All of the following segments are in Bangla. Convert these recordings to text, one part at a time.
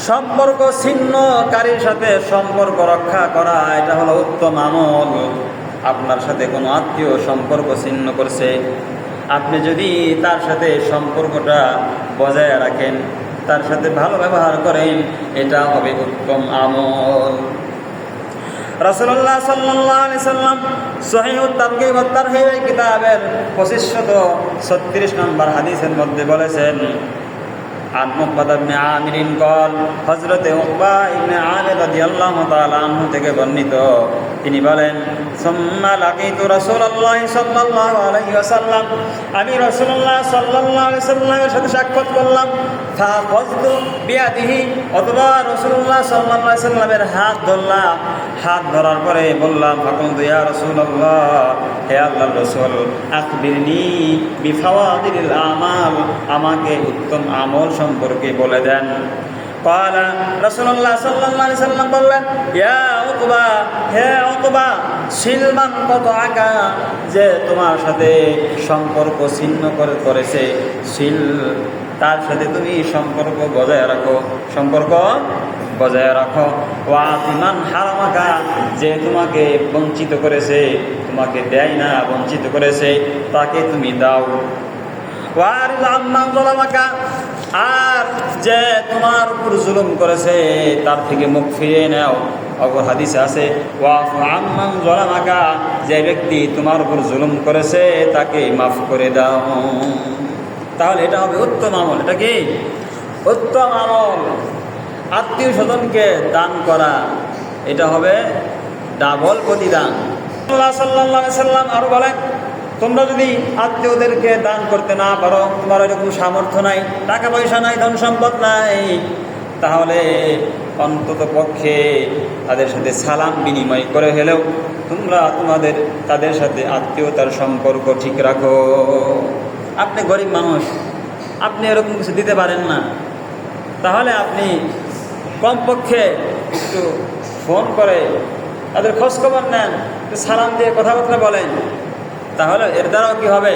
সম্পর্ক ছিন্নকারীর সাথে সম্পর্ক রক্ষা করা, এটা হলো উত্তম আমল। আপনার সাথে কোনো আত্মীয় সম্পর্ক ছিন্ন করছে, আপনি যদি তার সাথে সম্পর্কটা বজায় রাখেন, তার সাথে ভালো ব্যবহার করেন, এটা হবে উত্তম আমল। রাসূলুল্লাহ সাল্লাল্লাহু আলাইহি সাল্লাম সহিহুত তারগীব ওয়াত তারহীব কিতাবের 2536 নম্বর হাদিসের মধ্যে বলেছেন, আন উকবা ইবনে আমির قال হযরত উকবা ইবনে আমির রাদিয়াল্লাহু তাআলা আনহু থেকে বর্ণিত, তিনি বলেন, সুম্মা লাকিতু রাসূলুল্লাহ সাল্লাল্লাহু আলাইহি ওয়াসাল্লাম, আমি রাসূলুল্লাহ সাল্লাল্লাহু আলাইহি ওয়াসাল্লামের সাথে সাক্ষাৎ করলাম। ফাখাযতু বিয়াদিহি, অথবা রাসূলুল্লাহ সাল্লাল্লাহু আলাইহি ওয়াসাল্লামের হাত ধরলাম। হাত ধরার পরে বললাম, ফাকুলতু ইয়া রাসূলুল্লাহ, হে আল্লাহর রাসূল, আখবিরনি বিফাওয়াদিল আমাল, আমাকে উত্তম আমল সম্পর্কে বলে দেন। ক্বালা, রাসূলুল্লাহ সাল্লাল্লাহু আলাইহি ওয়াসাল্লাম বললেন, ইয়া উকবা, হে উকবা, সিলমান কতআকা, যে তোমার সাথে সম্পর্ক ছিন্ন করেছে, সিল, তার সাথে তুমি সম্পর্ক বজায় রাখো, সম্পর্ক বজায় রাখো। ওয়াতিমান হারামাকা, যে তোমাকে বঞ্চিত করেছে, তোমাকে দেয় না, বঞ্চিত করেছে, তাকে তুমি দাও। ওয়ারিদ আম্মান যালামাকা, আর যে তোমার উপর জুলুম করেছে, তার থেকে মুখ ফিরিয়ে নাও। অপর হাদিসে আছে, ওয়াফু আম্মান যালামাকা, যে ব্যক্তি তোমার উপর জুলুম করেছে, তাকে মাফ করে দাও। তাহলে এটা হবে উত্তম আমল। এটা কি উত্তম আমল? আত্মীয় স্বজনকে দান করা, এটা হবে ডাবল প্রতিদান। আল্লাহ সাল্লাল্লাহু আলাইহি সাল্লাম আরো বলেন, তোমরা যদি আত্মীয়দেরকে দান করতে না পারো, তোমার এরকম সামর্থ্য নাই, টাকা পয়সা নাই, ধন সম্পদ নাই, তাহলে অন্তত পক্ষে তাদের সাথে সালাম বিনিময় করে হলেও তোমরা তাদের সাথে আত্মীয়তার সম্পর্ক ঠিক রাখো। আপনি গরিব মানুষ, আপনি এরকম কিছু দিতে পারেন না, তাহলে আপনি কমপক্ষে একটু ফোন করে তাদের খোঁজখবর নেন, সালাম দিয়ে কথাবার্তা বলেন, তাহলে এর দ্বারাও কি হবে?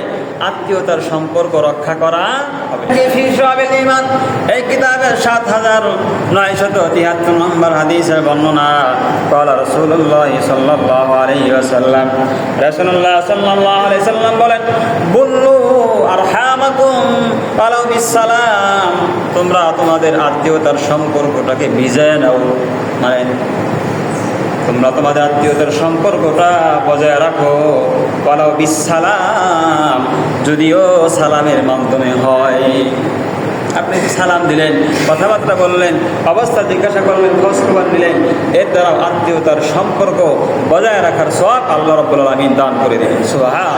আত্মীয়তার সম্পর্ক রক্ষা করা হবে। এই কিতাবের 7973 নম্বর হাদিসের বর্ণনা, ক্বালা রাসূলুল্লাহ সাল্লাল্লাহু আলাইহি ওয়াসাল্লাম, রাসূলুল্লাহ সাল্লাল্লাহু আলাইহি ওয়াসাল্লাম বলেন, বুল্লু আরহামাকুম ওয়ালাউ বিসসালাম, তোমরা তোমাদের আত্মীয়তার সম্পর্কটাকে ভিজিয়ে নাও, মানে তোমরা তোমাদের আত্মীয়তার সম্পর্কটা বজায় রাখো। ওয়ালাউ বিসসালাম, যদিও সালামের মাধ্যমে হয়। আপনি সালাম দিলেন, কথাবার্তা বললেন, অবস্থা জিজ্ঞাসা করলেন, খোঁজখবর নিলেন, এর দ্বারা আত্মীয়তার সম্পর্ক বজায় রাখার সওয়াব আল্লাহ রাব্বুল আলামিন দান করে দেন। সুবহান।